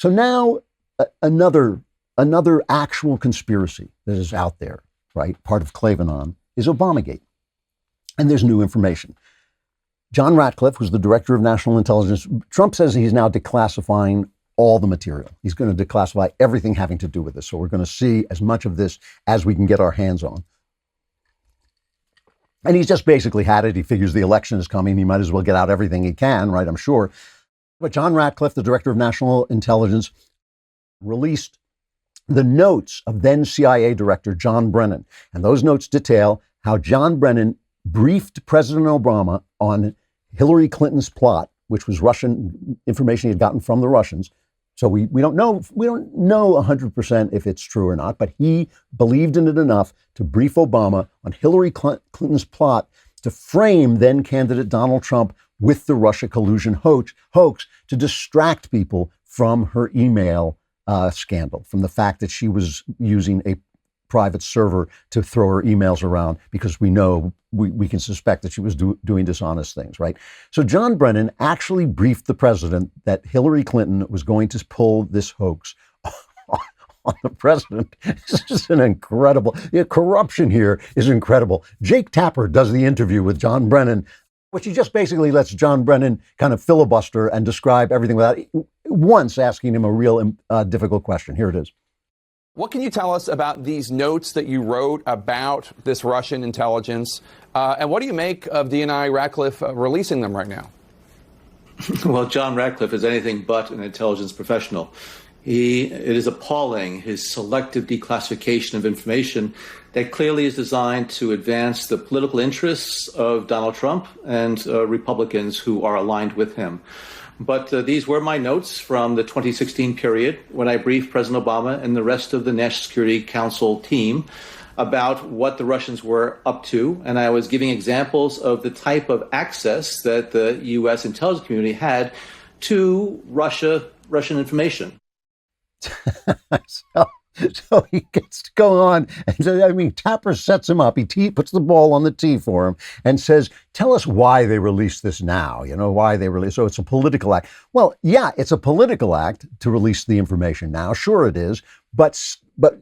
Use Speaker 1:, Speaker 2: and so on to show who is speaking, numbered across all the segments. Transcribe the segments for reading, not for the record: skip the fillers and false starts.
Speaker 1: So now another actual conspiracy that is out there, right? Part of Klavan is Obamagate. And there's new information. John Ratcliffe, who's the director of national intelligence, Trump says he's now declassifying all the material. He's going to declassify everything having to do with this. So we're going to see as much of this as we can get our hands on. And he's just basically had it. He figures the election is coming. He might as well get out everything he can, right? I'm sure. But John Ratcliffe, the director of national intelligence, released the notes of then CIA director John Brennan. And those notes detail how John Brennan briefed President Obama on Hillary Clinton's plot, which was Russian information he had gotten from the Russians. So we don't know 100% if it's true or not, but he believed in it enough to brief Obama on Hillary Clinton's plot to frame then candidate Donald Trump with the Russia collusion hoax to distract people from her email scandal, from the fact that she was using a private server to throw her emails around, because we know we can suspect that she was doing dishonest things, right? So John Brennan actually briefed the president that Hillary Clinton was going to pull this hoax on the president. This is an incredible, corruption here is incredible. Jake Tapper does the interview with John Brennan, which he just basically lets John Brennan kind of filibuster and describe everything without once asking him a real difficult question. Here it is.
Speaker 2: What can you tell us about these notes that you wrote about this Russian intelligence? And what do you make of DNI Ratcliffe releasing them right now?
Speaker 3: Well, John Ratcliffe is anything but an intelligence professional. It is appalling, his selective declassification of information that clearly is designed to advance the political interests of Donald Trump and Republicans who are aligned with him. But these were my notes from the 2016 period when I briefed President Obama and the rest of the National Security Council team about what the Russians were up to. And I was giving examples of the type of access that the U.S. intelligence community had to Russian information.
Speaker 1: So he gets to go on. And Tapper sets him up. He puts the ball on the tee for him and says, tell us why they released this now, why they released. So it's a political act. Well, yeah, it's a political act to release the information now. Sure it is. But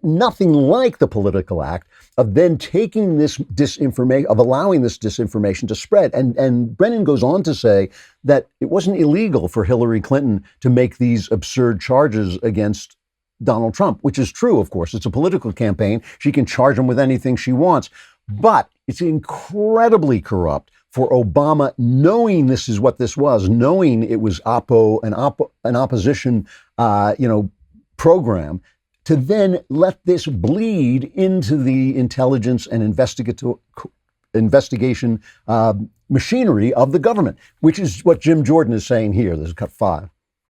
Speaker 1: nothing like the political act of then taking this disinformation, of allowing this disinformation to spread. And Brennan goes on to say that it wasn't illegal for Hillary Clinton to make these absurd charges against Donald Trump, which is true, of course. It's a political campaign. She can charge him with anything she wants. But it's incredibly corrupt for Obama, knowing this is what this was, knowing it was an opposition, program, to then let this bleed into the intelligence and investigation machinery of the government, which is what Jim Jordan is saying here. This is cut 5.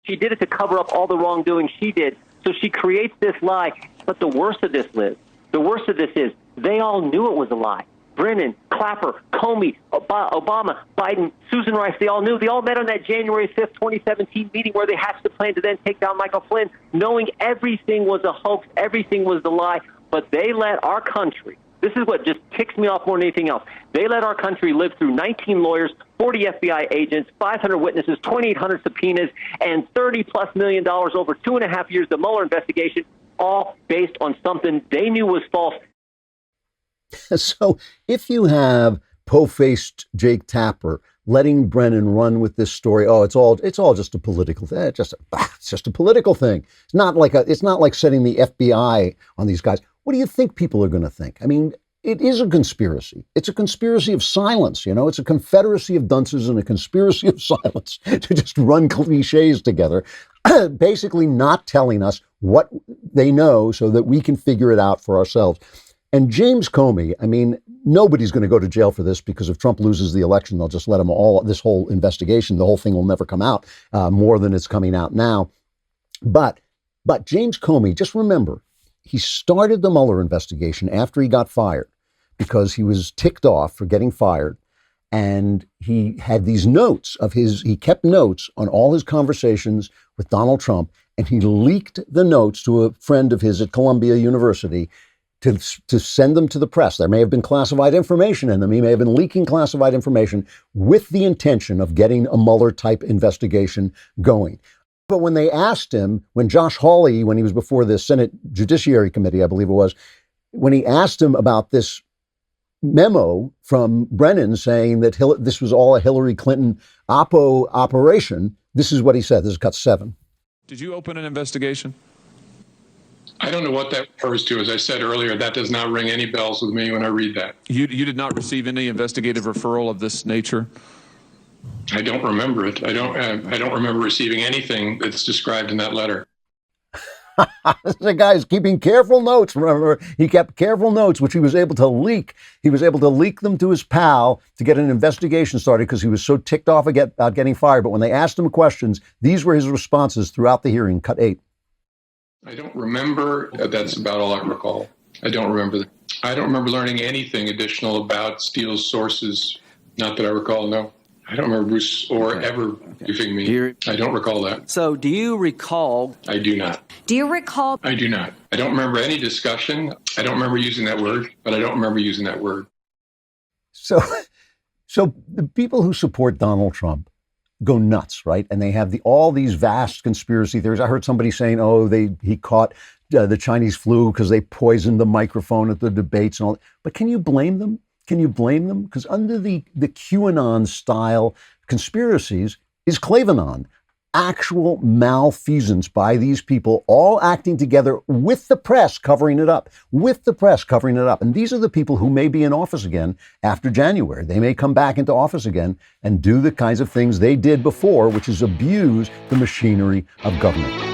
Speaker 4: She did it to cover up all the wrongdoing she did. So she creates this lie. But the worst of this, Liz, is they all knew it was a lie. Brennan, Clapper, Comey, Obama, Biden, Susan Rice, they all knew. They all met on that January 5th, 2017 meeting where they hatched the plan to then take down Michael Flynn, knowing everything was a hoax, everything was the lie. But they let our country, this is what just ticks me off more than anything else, they let our country live through 19 lawyers, 40 FBI agents, 500 witnesses, 2,800 subpoenas, and $30+ million over 2.5 years, the Mueller investigation, all based on something they knew was false.
Speaker 1: So if you have po-faced Jake Tapper letting Brennan run with this story, it's all just a political thing. It's just a political thing. It's not like setting the FBI on these guys. What do you think people are going to think? It is a conspiracy. It's a conspiracy of silence. It's a confederacy of dunces and a conspiracy of silence to just run cliches together, basically not telling us what they know so that we can figure it out for ourselves. And James Comey, nobody's going to go to jail for this, because if Trump loses the election, they'll just let him this whole investigation, the whole thing will never come out more than it's coming out now. But James Comey, just remember, he started the Mueller investigation after he got fired because he was ticked off for getting fired. And he had these notes he kept notes on all his conversations with Donald Trump, and he leaked the notes to a friend of his at Columbia University to send them to the press. There may have been classified information in them. He may have been leaking classified information with the intention of getting a Mueller-type investigation going. But when they asked him, when Josh Hawley, when he was before the Senate Judiciary Committee, I believe it was, when he asked him about this memo from Brennan saying that this was all a Hillary Clinton operation, this is what he said. This is cut 7.
Speaker 5: Did you open an investigation?
Speaker 6: I don't know what that refers to. As I said earlier, that does not ring any bells with me when I read that.
Speaker 5: You did not receive any investigative referral of this nature?
Speaker 6: I don't remember it. I don't remember receiving anything that's described in that letter.
Speaker 1: The guy's keeping careful notes. Remember, he kept careful notes, which he was able to leak. He was able to leak them to his pal to get an investigation started because he was so ticked off about getting fired. But when they asked him questions, these were his responses throughout the hearing. Cut 8.
Speaker 6: I don't remember. That's about all I recall. I don't remember. I don't remember learning anything additional about Steele's sources. Not that I recall, no. I don't remember Bruce Orr ever giving me. I don't recall that.
Speaker 7: So do you recall?
Speaker 6: I do not.
Speaker 8: Do you recall?
Speaker 6: I do not. I don't remember any discussion. I don't remember using that word, but I don't remember using that word. So
Speaker 1: the people who support Donald Trump go nuts, right? And they have all these vast conspiracy theories. I heard somebody saying, he caught the Chinese flu because they poisoned the microphone at the debates and all. But can you blame them? Can you blame them? Because under the QAnon style conspiracies is Klavan, actual malfeasance by these people, all acting together with the press covering it up, And these are the people who may be in office again after January. They may come back into office again and do the kinds of things they did before, which is abuse the machinery of government.